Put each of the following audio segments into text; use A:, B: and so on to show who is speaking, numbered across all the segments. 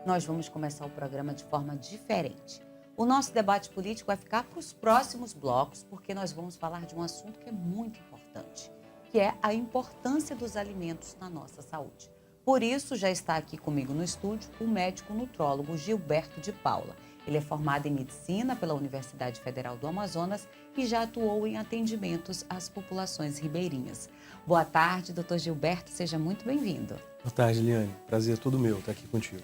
A: nós vamos começar o programa de forma diferente. O nosso debate político vai ficar para os próximos blocos, porque nós vamos falar de um assunto que é muito importante, que é a importância dos alimentos na nossa saúde. Por isso, já está aqui comigo no estúdio o médico nutrólogo Gilberto de Paula. Ele é formado em medicina pela Universidade Federal do Amazonas e já atuou em atendimentos às populações ribeirinhas. Boa tarde, doutor Gilberto, seja muito bem-vindo.
B: Boa tarde, Liane. Prazer todo meu estar aqui contigo.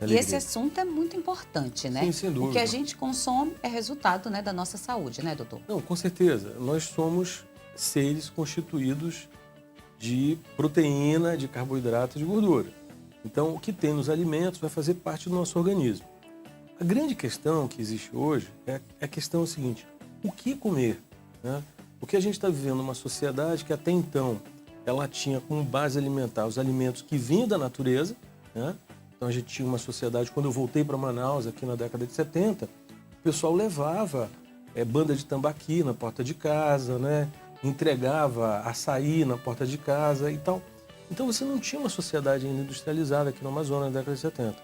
A: E esse assunto é muito importante, né?
B: Sim, sem dúvida.
A: O que a gente consome é resultado, né, da nossa saúde, né, doutor?
B: Não, com certeza. Nós somos seres constituídos de proteína, de carboidrato e de gordura. Então, o que tem nos alimentos vai fazer parte do nosso organismo. A grande questão que existe hoje é a questão seguinte: o que comer? Né? Porque a gente está vivendo uma sociedade que até então ela tinha como base alimentar os alimentos que vinham da natureza, né? Então a gente tinha uma sociedade, quando eu voltei para Manaus, aqui na década de 70, o pessoal levava banda de tambaqui na porta de casa, né? Entregava açaí na porta de casa e tal. Então você não tinha uma sociedade ainda industrializada aqui no Amazonas na década de 70.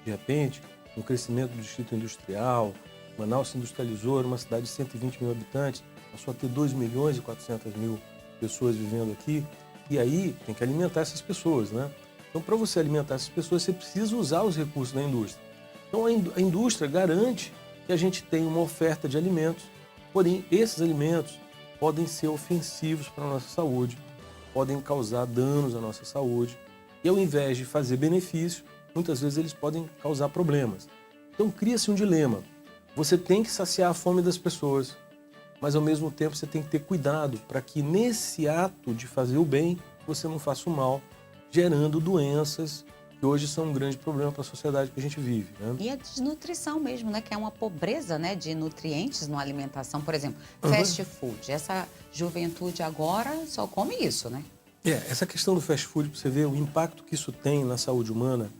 B: De repente, com o crescimento do distrito industrial, Manaus se industrializou, era uma cidade de 120 mil habitantes, passou a ter 2 milhões e 400 mil pessoas vivendo aqui, e aí tem que alimentar essas pessoas, né? Então, para você alimentar essas pessoas, você precisa usar os recursos da indústria. Então, a indústria garante que a gente tem uma oferta de alimentos, porém, esses alimentos podem ser ofensivos para a nossa saúde, podem causar danos à nossa saúde, e ao invés de fazer benefício, muitas vezes eles podem causar problemas. Então, cria-se um dilema. Você tem que saciar a fome das pessoas, mas ao mesmo tempo você tem que ter cuidado para que nesse ato de fazer o bem, você não faça o mal, gerando doenças que hoje são um grande problema para a sociedade que a gente vive, né?
A: E a desnutrição mesmo, né? Que é uma pobreza, né, de nutrientes na alimentação. Por exemplo, fast food. Essa juventude agora só come isso, né?
B: Essa questão do fast food, para você ver o impacto que isso tem na saúde humana,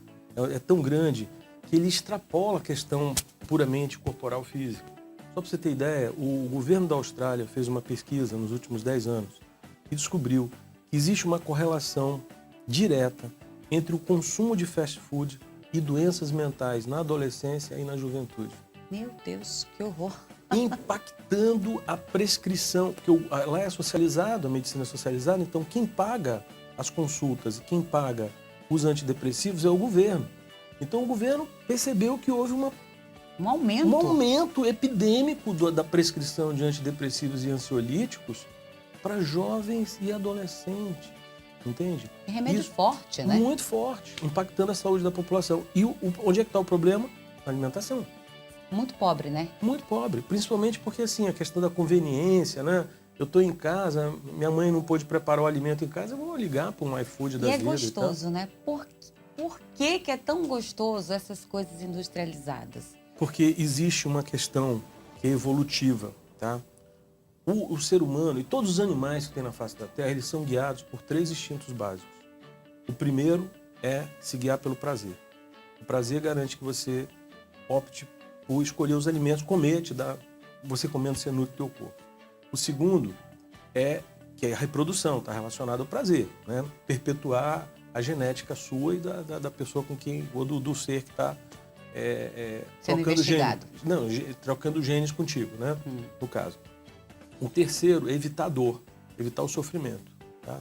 B: é tão grande que ele extrapola a questão puramente corporal física. Só para você ter ideia, o governo da Austrália fez uma pesquisa nos últimos 10 anos e descobriu que existe uma correlação direta entre o consumo de fast food e doenças mentais na adolescência e na juventude.
A: Meu Deus, que horror!
B: Impactando a prescrição, porque lá é socializado, a medicina é socializada, então quem paga as consultas e quem paga os antidepressivos é o governo. Então o governo percebeu que houve
A: um aumento
B: epidêmico da prescrição de antidepressivos e ansiolíticos para jovens e adolescentes, entende?
A: É remédio forte, né?
B: Muito forte, impactando a saúde da população. E onde é que está o problema? Na alimentação.
A: Muito pobre, né?
B: Muito pobre, principalmente porque assim, a questão da conveniência, né? Eu estou em casa, minha mãe não pôde preparar o alimento em casa, eu vou ligar para um iFood da vida.
A: E é gostoso, né? Por que é tão gostoso essas coisas industrializadas?
B: Porque existe uma questão que é evolutiva, tá? O ser humano e todos os animais que tem na face da Terra, eles são guiados por 3 instintos básicos. O primeiro é se guiar pelo prazer. O prazer garante que você opte por escolher os alimentos, comer, você comendo, você nutre o teu corpo. O segundo é que é a reprodução, está relacionado ao prazer, né? Perpetuar a genética sua e da pessoa com quem, ou do ser que está trocando genes. Não, trocando genes contigo, né? No caso. O terceiro é evitar a dor, evitar o sofrimento, tá?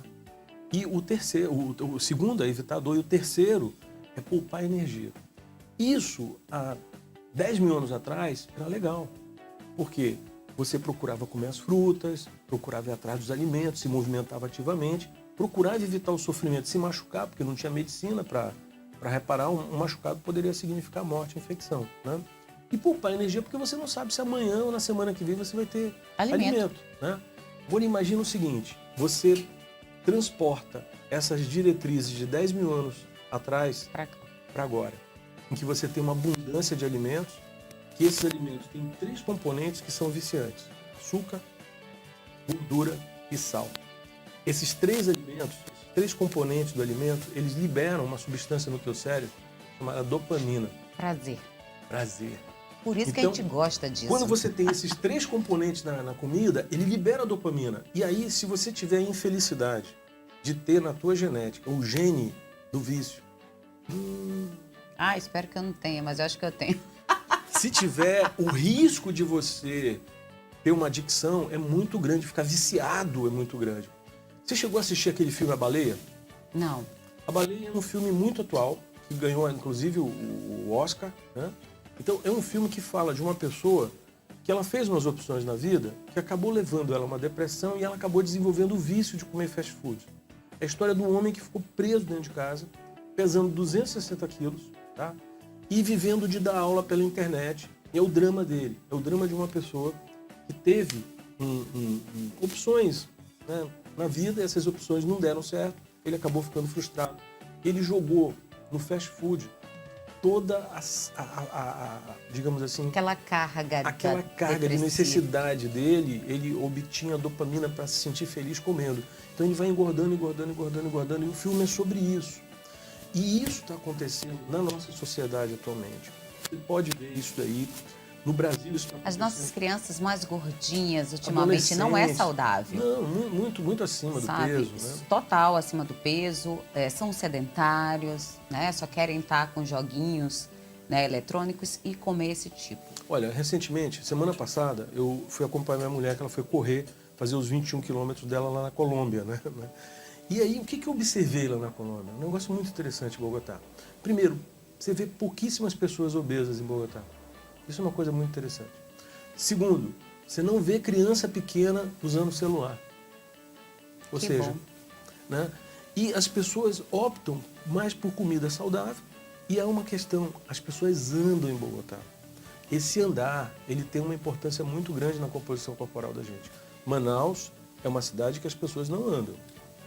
B: E o segundo é evitar a dor, e o terceiro é poupar energia. Isso, há 10 mil anos atrás, era legal, porque você procurava comer as frutas, procurava ir atrás dos alimentos, se movimentava ativamente, procurava evitar o sofrimento, se machucar, porque não tinha medicina para reparar. Um machucado poderia significar morte, infecção, né? E poupar energia, porque você não sabe se amanhã ou na semana que vem você vai ter alimento, né? Agora imagina o seguinte: você transporta essas diretrizes de 10 mil anos atrás para agora, em que você tem uma abundância de alimentos, que esses alimentos têm 3 componentes que são viciantes: açúcar, gordura e sal. Esses 3 alimentos, 3 componentes do alimento, eles liberam uma substância no teu cérebro chamada dopamina. Prazer.
A: Por isso que a gente gosta disso.
B: Quando você tem esses 3 componentes na comida, ele libera a dopamina. E aí, se você tiver a infelicidade de ter na tua genética o gene do vício,
A: Ah, espero que eu não tenha, mas eu acho que eu tenho.
B: Se tiver, o risco de você ter uma adicção é muito grande, ficar viciado é muito grande. Você chegou a assistir aquele filme A Baleia?
A: Não.
B: A Baleia é um filme muito atual, que ganhou inclusive o Oscar, né? Então é um filme que fala de uma pessoa que ela fez umas opções na vida que acabou levando ela a uma depressão e ela acabou desenvolvendo o vício de comer fast food. É a história do homem que ficou preso dentro de casa, pesando 260 quilos, tá? E vivendo de dar aula pela internet. E é o drama dele, é o drama de uma pessoa que teve opções, né, na vida, e essas opções não deram certo, ele acabou ficando frustrado. Ele jogou no fast food toda digamos assim,
A: Aquela carga
B: de
A: depressiva.
B: necessidade dele, ele obtinha dopamina para se sentir feliz comendo. Então ele vai engordando, engordando, engordando, engordando, e o filme é sobre isso. E isso está acontecendo na nossa sociedade atualmente. Você pode ver isso daí. No Brasil isso está acontecendo.
A: As nossas crianças mais gordinhas, ultimamente, não é saudável.
B: Não, muito, muito acima do peso, né?
A: Total acima do peso, são sedentários, né? Só querem estar com joguinhos, né, eletrônicos e comer esse tipo.
B: Olha, recentemente, semana passada, eu fui acompanhar minha mulher, que ela foi correr, fazer os 21 quilômetros dela lá na Colômbia, né? E aí, o que eu observei lá na Colômbia? Um negócio muito interessante em Bogotá. Primeiro, você vê pouquíssimas pessoas obesas em Bogotá. Isso é uma coisa muito interessante. Segundo, você não vê criança pequena usando celular. Ou seja, né? E as pessoas optam mais por comida saudável. E há uma questão, as pessoas andam em Bogotá. Esse andar, ele tem uma importância muito grande na composição corporal da gente. Manaus é uma cidade que as pessoas não andam.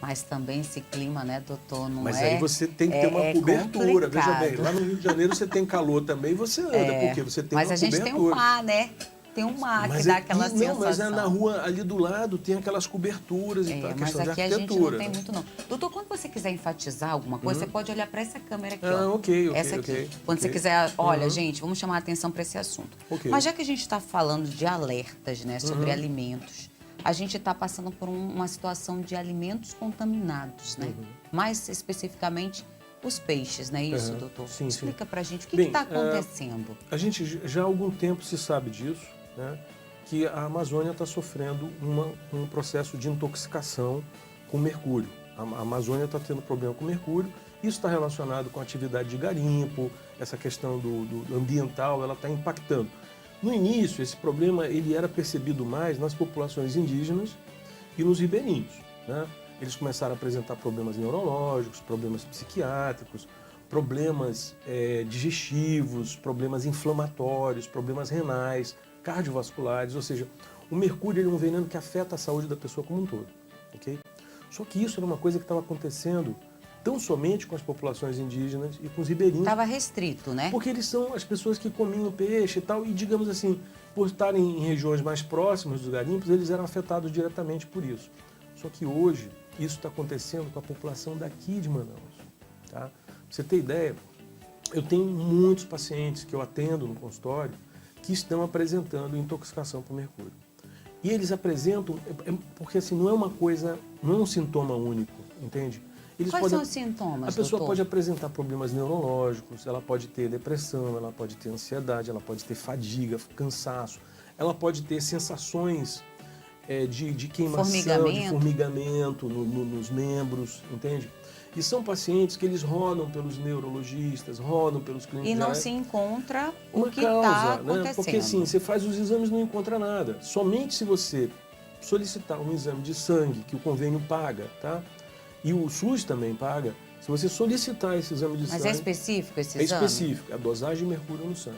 A: Mas também esse clima, né, doutor, não
B: Mas
A: é...
B: Mas aí você tem que ter uma cobertura.
A: Complicado.
B: Veja bem, lá no Rio de Janeiro você tem calor também, você anda, porque você tem uma cobertura.
A: Mas a gente tem um mar, né? Tem um mar que dá aquela sensação.
B: Não, mas na rua ali do lado tem aquelas coberturas e tal, a questão de arquitetura.
A: Mas aqui a gente não tem muito, não. Doutor, quando você quiser enfatizar alguma coisa, você pode olhar para essa câmera aqui, ó.
B: Ok.
A: Essa aqui. Quando você quiser, olha, gente, vamos chamar a atenção para esse assunto. Mas já que a gente está falando de alertas, né, sobre alimentos, a gente está passando por uma situação de alimentos contaminados, né? Mais especificamente os peixes, não é isso, doutor?
B: Sim,
A: Explica pra gente o que está acontecendo.
B: A gente já há algum tempo se sabe disso, né? Que a Amazônia está sofrendo um processo de intoxicação com mercúrio. A Amazônia está tendo problema com mercúrio. Isso está relacionado com a atividade de garimpo, essa questão do ambiental, ela está impactando. No início, esse problema ele era percebido mais nas populações indígenas e nos ribeirinhos, né? Eles começaram a apresentar problemas neurológicos, problemas psiquiátricos, problemas digestivos, problemas inflamatórios, problemas renais, cardiovasculares, ou seja, o mercúrio é um veneno que afeta a saúde da pessoa como um todo, ok? Só que isso era uma coisa que estava acontecendo tão somente com as populações indígenas e com os ribeirinhos.
A: Estava restrito, né?
B: Porque eles são as pessoas que comiam peixe e tal, e digamos assim, por estarem em regiões mais próximas dos garimpos, eles eram afetados diretamente por isso. Só que hoje, isso está acontecendo com a população daqui de Manaus, tá? Pra você ter ideia, eu tenho muitos pacientes que eu atendo no consultório que estão apresentando intoxicação por mercúrio. E eles apresentam, porque assim, não é uma coisa, não é um sintoma único, entende?
A: Quais são os sintomas,
B: A pessoa
A: doutor?
B: pode apresentar problemas neurológicos, ela pode ter depressão, ela pode ter ansiedade, ela pode ter fadiga, cansaço, ela pode ter sensações de queimação, de formigamento nos membros, entende? E são pacientes que eles rodam pelos neurologistas, rodam pelos clínicos.
A: E não se encontra o
B: uma
A: que
B: causa,
A: está
B: né?
A: acontecendo.
B: Porque assim, você faz os exames e não encontra nada. Somente se você solicitar um exame de sangue, que o convênio paga, tá? E o SUS também paga. Se você solicitar esse exame de sangue...
A: Mas é específico esse exame?
B: É específico, é a dosagem de mercúrio no sangue.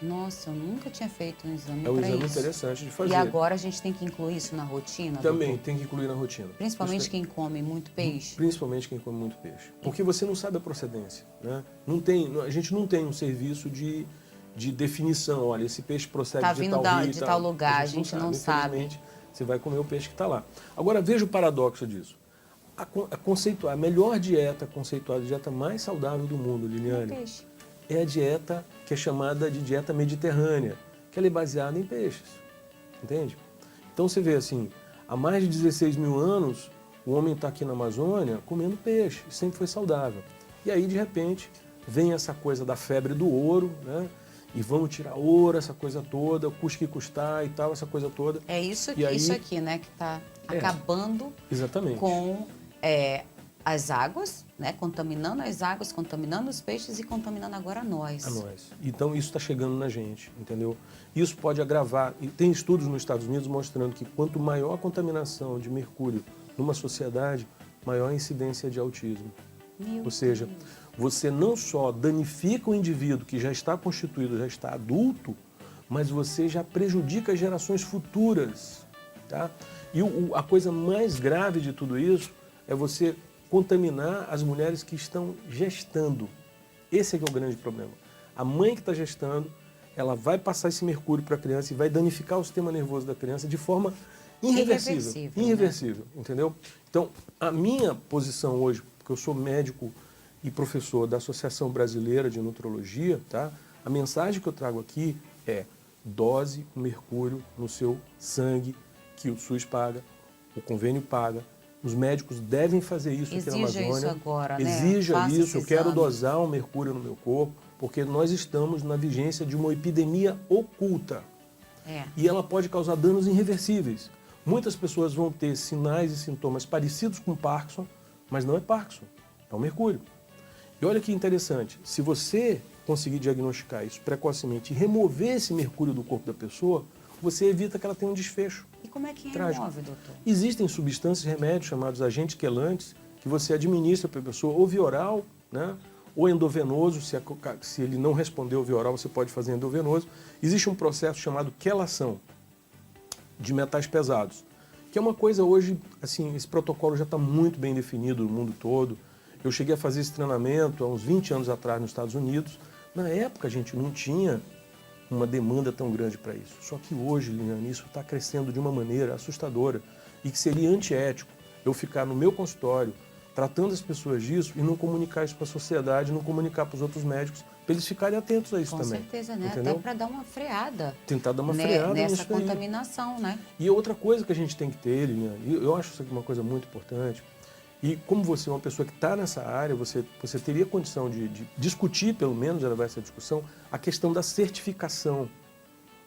A: Nossa, eu nunca tinha feito um exame
B: É um
A: para
B: exame
A: isso.
B: interessante de fazer.
A: E agora a gente tem que incluir isso na rotina,
B: Também
A: doutor?
B: tem que incluir na rotina.
A: Principalmente quem come muito peixe?
B: Principalmente quem come muito peixe. Porque você não sabe a procedência, né? A gente não tem um serviço de definição. Olha, esse peixe procede
A: Tá
B: de
A: vindo
B: tal rio
A: de tal lugar, a gente não sabe.
B: Infelizmente, você vai comer o peixe que está lá. Agora, veja o paradoxo disso. A melhor dieta conceituada, a dieta mais saudável do mundo, Liliane,
A: Peixe.
B: é a dieta que é chamada de dieta mediterrânea, que ela é baseada em peixes, entende? Então você vê assim, há mais de 16 mil anos, o homem está aqui na Amazônia comendo peixe, sempre foi saudável. E aí, de repente, vem essa coisa da febre do ouro, né? E vamos tirar ouro, essa coisa toda, custe que custar e tal, essa coisa toda.
A: É isso,
B: E aí,
A: isso aqui, né, que está acabando
B: exatamente.
A: com as águas, né, contaminando as águas, contaminando os peixes e contaminando agora nós.
B: A nós. Então isso está chegando na gente, entendeu? Isso pode agravar. E tem estudos nos Estados Unidos mostrando que quanto maior a contaminação de mercúrio numa sociedade, maior a incidência de autismo. Ou seja, você não só danifica o indivíduo que já está constituído, já está adulto, mas você já prejudica as gerações futuras. Tá? E a coisa mais grave de tudo isso é você contaminar as mulheres que estão gestando. Esse é que é o grande problema. A mãe que está gestando, ela vai passar esse mercúrio para a criança e vai danificar o sistema nervoso da criança de forma irreversível. Irreversível, né? Entendeu? Então, a minha posição hoje, porque eu sou médico e professor da Associação Brasileira de Nutrologia, tá? A mensagem que eu trago aqui é: dose o mercúrio no seu sangue, que o SUS paga, o convênio paga. Os médicos devem fazer isso aqui na Amazônia.
A: Exija isso agora, né?
B: Exija isso, eu quero dosar o mercúrio no meu corpo, porque nós estamos na vigência de uma epidemia oculta. E ela pode causar danos irreversíveis. Muitas pessoas vão ter sinais e sintomas parecidos com Parkinson, mas não é Parkinson, é o mercúrio. E olha que interessante, se você conseguir diagnosticar isso precocemente e remover esse mercúrio do corpo da pessoa, você evita que ela tenha um desfecho.
A: E como é que
B: trágico.
A: remove, doutor?
B: Existem substâncias, remédios chamados agentes quelantes, que você administra para a pessoa ou via oral, né? Ou endovenoso, se ele não respondeu via oral, você pode fazer endovenoso. Existe um processo chamado quelação de metais pesados, que é uma coisa hoje, assim, esse protocolo já está muito bem definido no mundo todo. Eu cheguei a fazer esse treinamento há uns 20 anos atrás nos Estados Unidos. Na época, a gente não tinha uma demanda tão grande para isso. Só que hoje, Liliane, isso está crescendo de uma maneira assustadora e que seria antiético eu ficar no meu consultório tratando as pessoas disso e não comunicar isso para a sociedade, não comunicar para os outros médicos, para eles ficarem atentos a isso também.
A: Com certeza, né?
B: Entendeu?
A: Até para dar uma freada.
B: Tentar dar uma freada
A: nessa
B: nisso aí.
A: contaminação, né?
B: E outra coisa que a gente tem que ter, Liliane, eu acho isso aqui uma coisa muito importante, e como você é uma pessoa que está nessa área, você teria condição de discutir, pelo menos, levar essa discussão, a questão da certificação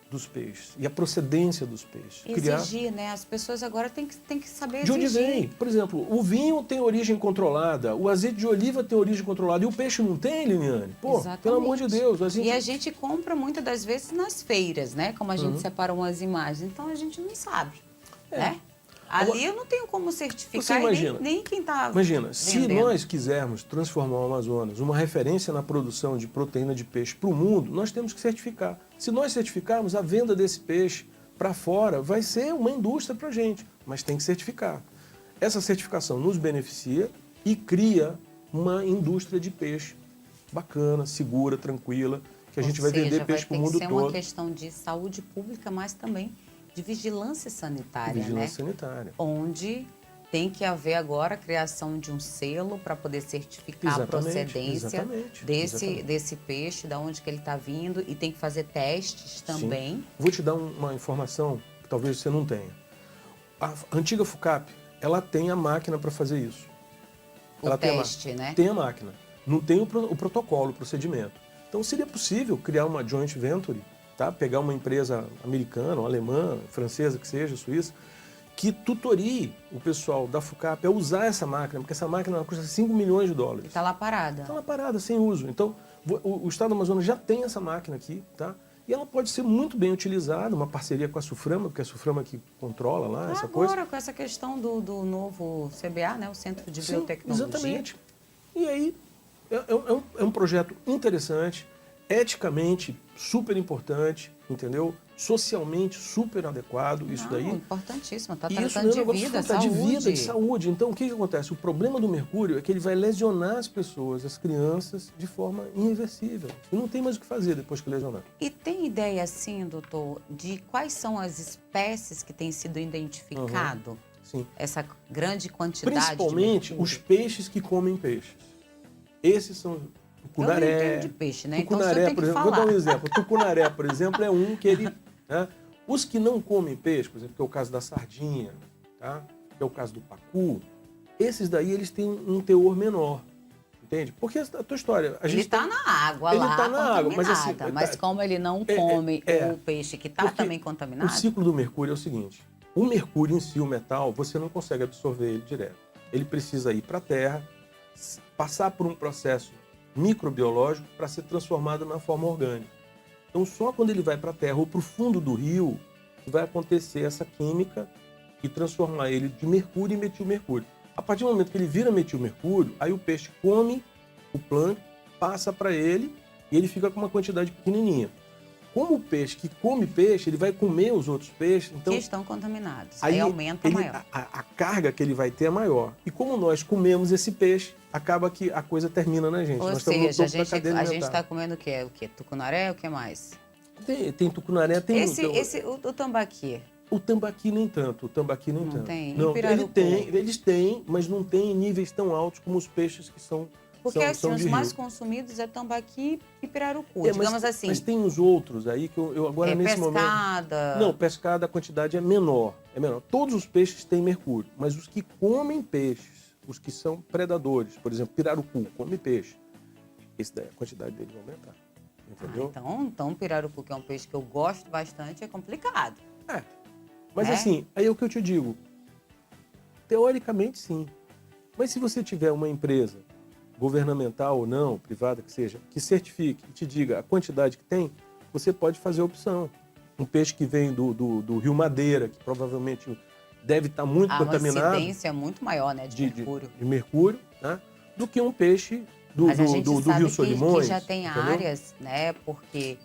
B: dos peixes e a procedência dos peixes.
A: Exigir, né? As pessoas agora têm que saber
B: de onde
A: exigir.
B: vem. Por exemplo, o vinho tem origem controlada, o azeite de oliva tem origem controlada e o peixe não tem, Liliane? Pô,
A: Exatamente.
B: pelo amor de Deus.
A: E a gente compra muitas das vezes nas feiras, né? Como a gente separa umas imagens. Então a gente não sabe, né? Ali eu não tenho como certificar nem quem está
B: Imagina, se
A: vendendo.
B: nós quisermos transformar o Amazonas uma referência na produção de proteína de peixe para o mundo, nós temos que certificar. Se nós certificarmos, a venda desse peixe para fora vai ser uma indústria para a gente, mas tem que certificar. Essa certificação nos beneficia e cria uma indústria de peixe bacana, segura, tranquila, que a gente vai vender peixe para o mundo todo.
A: Vai ter que ser uma questão de saúde pública, mas também de vigilância sanitária,
B: vigilância sanitária.
A: Onde tem que haver agora a criação de um selo para poder certificar a procedência desse peixe, de onde que ele está vindo, e tem que fazer testes também.
B: Sim. Vou te dar uma informação que talvez você não tenha. A antiga FUCAP, ela tem a máquina para fazer isso.
A: O teste, né?
B: Tem a máquina. Não tem o protocolo, o procedimento. Então seria possível criar uma joint venture, tá? Pegar uma empresa americana, ou alemã, francesa, que seja, suíça, que tutorie o pessoal da FUCAP a usar essa máquina, porque essa máquina custa 5 milhões de dólares.
A: Está lá parada.
B: Está lá parada, sem uso. Então, o Estado do Amazonas já tem essa máquina aqui, tá? E ela pode ser muito bem utilizada, uma parceria com a SUFRAMA, porque é a SUFRAMA que controla lá essa coisa.
A: Agora, com essa questão do novo CBA, né? O Centro de Biotecnologia.
B: Exatamente. E aí, é um projeto interessante, eticamente super importante, entendeu? Socialmente super adequado, isso daí.
A: Importantíssimo, está
B: Isso
A: tratando de vida, saúde.
B: De vida, de saúde. Então, o que acontece? O problema do mercúrio é que ele vai lesionar as pessoas, as crianças, de forma irreversível. E não tem mais o que fazer depois que lesionar.
A: E tem ideia, assim, doutor, de quais são as espécies que têm sido identificadas?
B: Sim.
A: Essa grande quantidade
B: principalmente
A: de
B: os peixes que comem peixes. Esses são tucunaré.
A: Eu não entendo de peixe, né?
B: Tucunaré,
A: então,
B: por exemplo, vou dar um exemplo. O tucunaré, por exemplo, é um que ele... Né? Os que não comem peixe, por exemplo, que é o caso da sardinha, tá? Que é o caso do pacu, esses daí eles têm um teor menor. entende? Porque a tua história...
A: Ele está na água
B: ele
A: lá,
B: tá na água, mas assim...
A: mas como ele não come o peixe que está também contaminado...
B: O ciclo do mercúrio é o seguinte, o mercúrio em si, o metal, você não consegue absorver ele direto. Ele precisa ir para a Terra, passar por um processo microbiológico para ser transformado na forma orgânica. Então, só quando ele vai para a Terra ou para o fundo do rio, vai acontecer essa química e transformar ele de mercúrio em metilmercúrio. A partir do momento que ele vira metilmercúrio, aí o peixe come o plâncton, passa para ele e ele fica com uma quantidade pequenininha. Como o peixe que come peixe, ele vai comer os outros peixes, então
A: que estão contaminados. Aí aumenta maior.
B: A carga que ele vai ter é maior. E como nós comemos esse peixe, acaba que a coisa termina na gente.
A: Ou
B: nós
A: seja,
B: estamos no topo da cadeia alimentar.
A: a gente está comendo o quê? O quê? Tucunaré? O que mais?
B: Tem tucunaré, tem...
A: O tambaqui.
B: O tambaqui nem tanto,
A: Não tem?
B: Não,
A: E pirarucu?
B: eles têm, mas não tem em níveis tão altos como os peixes que são
A: Porque assim, os
B: de
A: mais
B: rio.
A: consumidos é tambaqui e pirarucu, digamos assim.
B: Mas tem os outros aí que eu agora nesse momento...
A: Pescada.
B: Não, pescada a quantidade é menor. Todos os peixes têm mercúrio, mas os que comem peixes, os que são predadores, por exemplo, pirarucu, come peixe, esse daí, a quantidade dele vai aumentar. Entendeu?
A: Então o pirarucu, que é um peixe que eu gosto bastante, é complicado.
B: Mas assim, aí é o que eu te digo. Teoricamente, sim. Mas se você tiver uma empresa, governamental ou não, privada que seja, que certifique e te diga a quantidade que tem, você pode fazer a opção. Um peixe que vem do Rio Madeira, que provavelmente deve estar muito contaminado.
A: Uma incidência muito maior, né, de mercúrio.
B: De mercúrio, né? Do que um peixe do Rio Solimões.
A: Que já tem
B: entendeu?
A: áreas, né, porque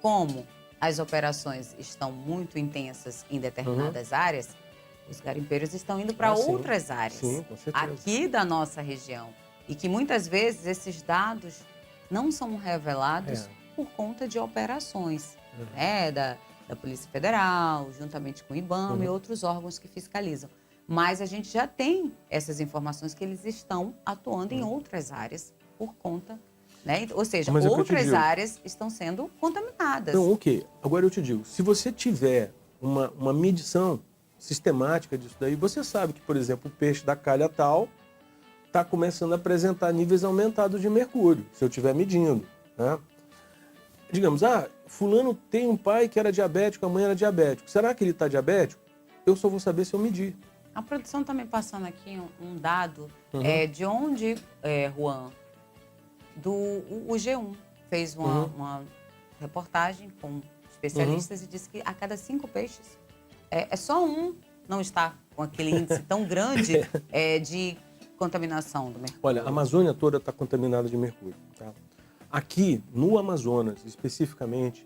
A: como as operações estão muito intensas em determinadas áreas, os garimpeiros estão indo para outras áreas.
B: Sim, com certeza.
A: Aqui da nossa região. E que muitas vezes esses dados não são revelados por conta de operações, né, da Polícia Federal, juntamente com o IBAMA e outros órgãos que fiscalizam. Mas a gente já tem essas informações que eles estão atuando em outras áreas por conta, né? Ou seja, outras áreas estão sendo contaminadas.
B: Então, ok. Agora eu te digo, se você tiver uma medição sistemática disso daí, você sabe que, por exemplo, o peixe da calha tal está começando a apresentar níveis aumentados de mercúrio, se eu estiver medindo, né? Digamos, fulano tem um pai que era diabético, a mãe era diabético. Será que ele está diabético? Eu só vou saber se eu medir.
A: A produção está me passando aqui um dado de onde, Juan, o G1 fez uma reportagem com especialistas e disse que a cada 5 peixes, só um não está com aquele índice tão grande de contaminação do mercúrio.
B: Olha, a Amazônia toda está contaminada de mercúrio. Tá? Aqui, no Amazonas, especificamente,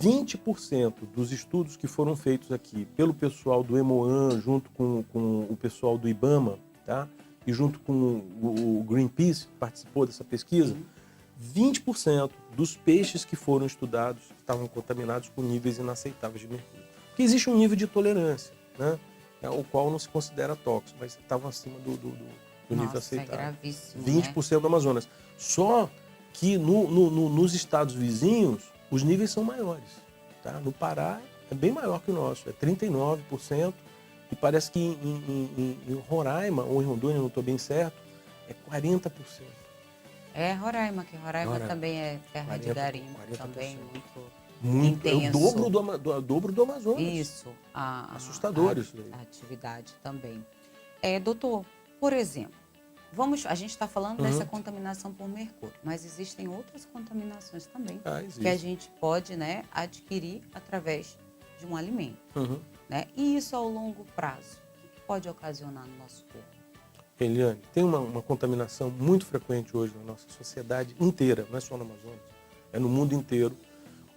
B: 20% dos estudos que foram feitos aqui pelo pessoal do EMOAN, junto com o pessoal do IBAMA, tá? E junto com o Greenpeace, que participou dessa pesquisa, 20% dos peixes que foram estudados estavam contaminados com níveis inaceitáveis de mercúrio. Porque existe um nível de tolerância, né? O qual não se considera tóxico, mas estavam acima do nível aceitável.
A: É gravíssimo,
B: 20% do Amazonas. Só que nos estados vizinhos, os níveis são maiores. Tá? No Pará é bem maior que o nosso, é 39%, e parece que em Roraima, ou em Rondônia, não estou bem certo, é 40%.
A: Roraima, que Roraima também é terra de garimpo, também
B: muito
A: intenso.
B: É o dobro do Amazonas.
A: Isso.
B: Assustador isso aí.
A: A atividade também. Doutor, por exemplo, a gente está falando dessa contaminação por mercúrio, mas existem outras contaminações também que a gente pode, né, adquirir através de um alimento. Né? E isso ao longo prazo, o que pode ocasionar no nosso corpo?
B: Eliane, tem uma contaminação muito frequente hoje na nossa sociedade inteira, não é só no Amazonas, é no mundo inteiro.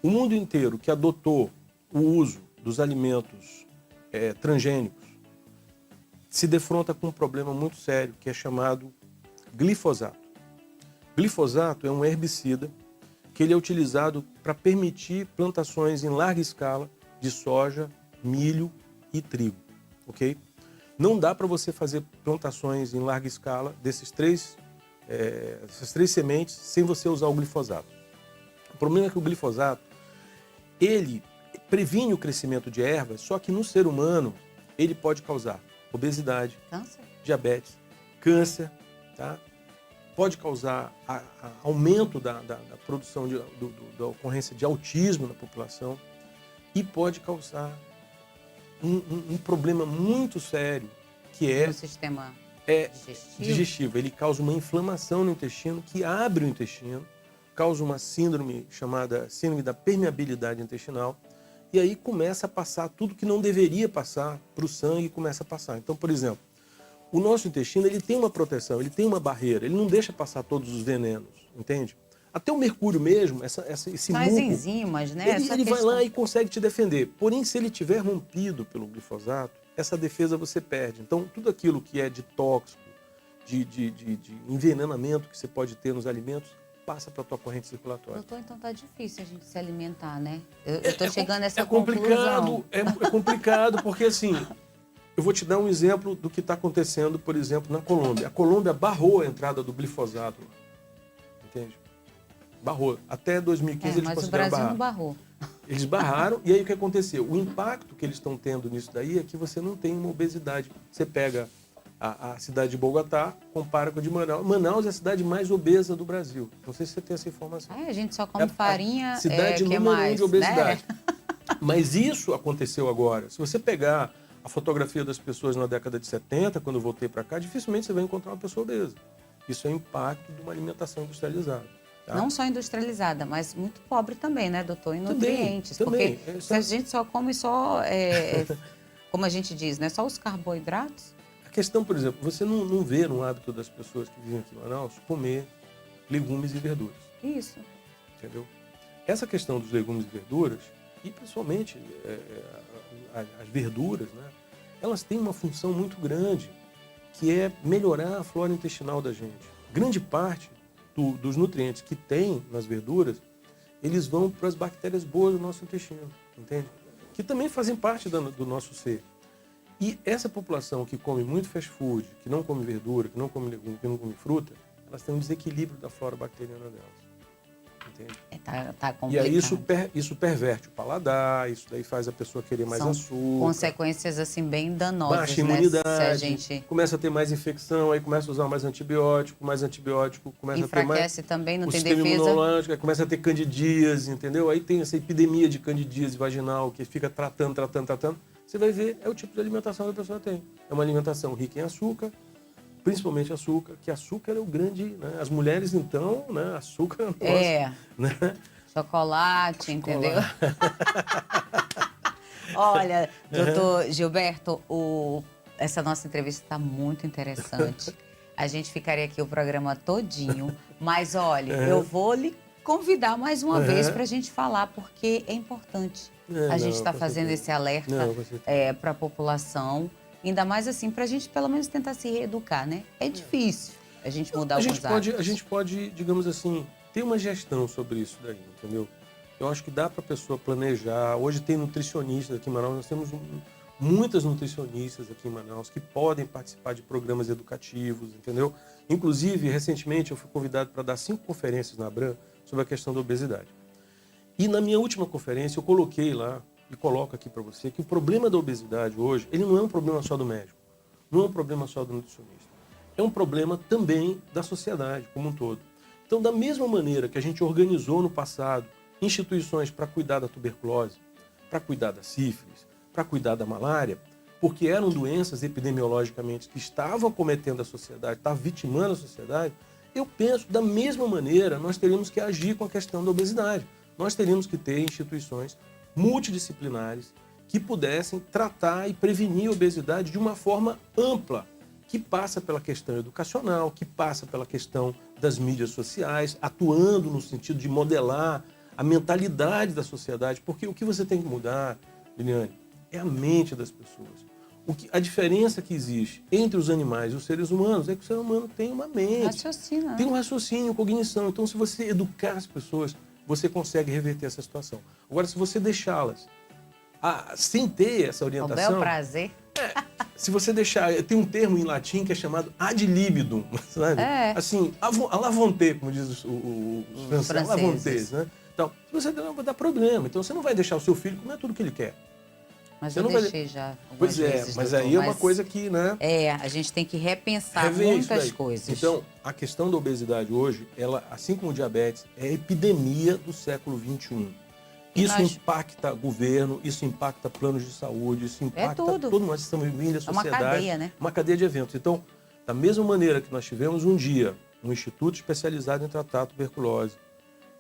B: O mundo inteiro que adotou o uso dos alimentos transgênicos se defronta com um problema muito sério, que é chamado glifosato. Glifosato é um herbicida que ele é utilizado para permitir plantações em larga escala de soja, milho e trigo, ok? Não dá para você fazer plantações em larga escala essas três sementes sem você usar o glifosato. O problema é que o glifosato, ele previne o crescimento de ervas, só que no ser humano ele pode causar obesidade,
A: Câncer?
B: diabetes, câncer, tá? pode causar aumento da produção da ocorrência de autismo na população e pode causar um problema muito sério, que é
A: No sistema digestivo.
B: digestivo. Ele causa uma inflamação no intestino que abre o intestino, causa uma síndrome chamada síndrome da permeabilidade intestinal, e aí começa a passar tudo que não deveria passar para o sangue, começa a passar. Então, por exemplo, o nosso intestino ele tem uma proteção, ele tem uma barreira, ele não deixa passar todos os venenos, entende? Até o mercúrio mesmo, esse
A: As
B: muco,
A: enzimas, né?
B: ele vai lá e consegue te defender. Porém, se ele tiver rompido pelo glifosato, essa defesa você perde. Então, tudo aquilo que é de tóxico, de envenenamento que você pode ter nos alimentos, passa para a tua corrente circulatória.
A: Doutor, então tá difícil a gente se alimentar, né? Eu tô chegando a essa
B: complicado,
A: conclusão.
B: é complicado, porque assim, eu vou te dar um exemplo do que está acontecendo, por exemplo, na Colômbia. A Colômbia barrou a entrada do glifosato, entende? Barrou. Até 2015 eles
A: Mas o
B: consideraram
A: Brasil
B: barrar.
A: não barrou.
B: Eles barraram, e aí o que aconteceu? O impacto que eles estão tendo nisso daí é que você não tem uma obesidade. Você pega a cidade de Bogotá, compara com a de Manaus. Manaus é a cidade mais obesa do Brasil. Não sei se você tem essa informação.
A: A gente só come farinha,
B: cidade
A: que
B: número
A: mais,
B: 1 de obesidade.
A: né?
B: Mas isso aconteceu agora. Se você pegar a fotografia das pessoas na década de 70, quando eu voltei para cá, dificilmente você vai encontrar uma pessoa obesa. Isso é impacto de uma alimentação industrializada. Tá?
A: Não só industrializada, mas muito pobre também, né, doutor? Em nutrientes.
B: Também.
A: Porque se a gente só come como a gente diz, né? Só os carboidratos.
B: A questão, por exemplo, você não vê no hábito das pessoas que vivem aqui em Manaus comer legumes e verduras.
A: Isso.
B: Entendeu? Essa questão dos legumes e verduras, e principalmente as verduras, né? Elas têm uma função muito grande, que é melhorar a flora intestinal da gente. Grande parte dos nutrientes que tem nas verduras, eles vão para as bactérias boas do nosso intestino, entende? Que também fazem parte do nosso ser. E essa população que come muito fast food, que não come verdura, que não come legume, que não come fruta, elas têm um desequilíbrio da flora bacteriana delas. Entende?
A: Tá complicado.
B: E aí isso perverte o paladar, isso daí faz a pessoa querer mais açúcar.
A: Consequências assim bem danosas,
B: baixa imunidade,
A: né? Se a gente
B: começa a ter mais infecção, aí começa a usar mais antibiótico começa a ter mais...
A: enfraquece também, não
B: o
A: tem
B: sistema
A: defesa.
B: imunológico, aí começa a ter candidíase, entendeu? Aí tem essa epidemia de candidíase vaginal que fica tratando. Você vai ver, é o tipo de alimentação que a pessoa tem. É uma alimentação rica em açúcar, principalmente açúcar, que açúcar é o grande... Né? As mulheres, então, né? Açúcar é o negócio, né?
A: Chocolate, entendeu? Olha, doutor Gilberto, essa nossa entrevista está muito interessante. A gente ficaria aqui o programa todinho, mas olha, eu vou lhe convidar mais uma vez para a gente falar, porque é importante. A gente está fazendo esse alerta para a população, ainda mais assim, para a gente pelo menos tentar se reeducar, né? É difícil a gente mudar alguns hábitos.
B: A gente pode, digamos assim, ter uma gestão sobre isso daí, entendeu? Eu acho que dá para a pessoa planejar. Hoje tem nutricionistas aqui em Manaus, nós temos muitas nutricionistas aqui em Manaus que podem participar de programas educativos, entendeu? Inclusive, recentemente eu fui convidado para dar 5 conferências na Abram sobre a questão da obesidade. E na minha última conferência eu coloquei lá, e coloco aqui para você, que o problema da obesidade hoje, ele não é um problema só do médico, não é um problema só do nutricionista. É um problema também da sociedade como um todo. Então, da mesma maneira que a gente organizou no passado instituições para cuidar da tuberculose, para cuidar da sífilis, para cuidar da malária, porque eram doenças epidemiologicamente que estavam acometendo a sociedade, estavam vitimando a sociedade, eu penso, da mesma maneira, nós teríamos que agir com a questão da obesidade. Nós teríamos que ter instituições multidisciplinares que pudessem tratar e prevenir a obesidade de uma forma ampla, que passa pela questão educacional, que passa pela questão das mídias sociais, atuando no sentido de modelar a mentalidade da sociedade, porque o que você tem que mudar, Liliane, é a mente das pessoas. A diferença que existe entre os animais e os seres humanos é que o ser humano tem uma mente, tem um raciocínio, cognição. Então, se você educar as pessoas, você consegue reverter essa situação. Agora, se você deixá-las sem ter essa orientação...
A: O bel prazer.
B: Se você deixar... Tem um termo em latim que é chamado ad libidum, sabe? Assim, à vontade, como diz os franceses, à vontade, né? Então, se você der, vai dar problema. Então, você não vai deixar o seu filho comer tudo que ele quer.
A: Mas
B: Você
A: eu
B: não vai-
A: deixei já algumas
B: Pois é,
A: vezes,
B: mas
A: doutor,
B: aí é uma coisa que, né?
A: a gente tem que repensar
B: Rever isso
A: muitas
B: daí.
A: coisas.
B: Então, a questão da obesidade hoje, ela, assim como o diabetes, é a epidemia do século XXI.
A: E
B: Isso
A: nós-
B: impacta governo, isso impacta planos de saúde, isso impacta
A: tudo.
B: todo nós estamos vivendo a
A: É uma
B: sociedade.
A: cadeia, né?
B: Uma cadeia de eventos. Então, da mesma maneira que nós tivemos um dia um instituto especializado em tratar a tuberculose,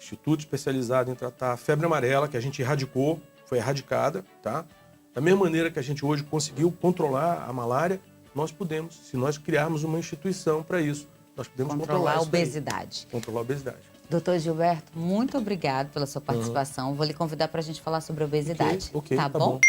B: instituto especializado em tratar a febre amarela, que a gente erradicou, foi erradicada, tá? Da mesma maneira que a gente hoje conseguiu controlar a malária, nós podemos, se nós criarmos uma instituição para isso, nós podemos
A: Controlar a
B: isso daí.
A: obesidade.
B: Controlar a obesidade.
A: Doutor Gilberto, muito obrigado pela sua participação. Vou lhe convidar para a gente falar sobre obesidade.
B: Ok, tá
A: bom?
B: bom.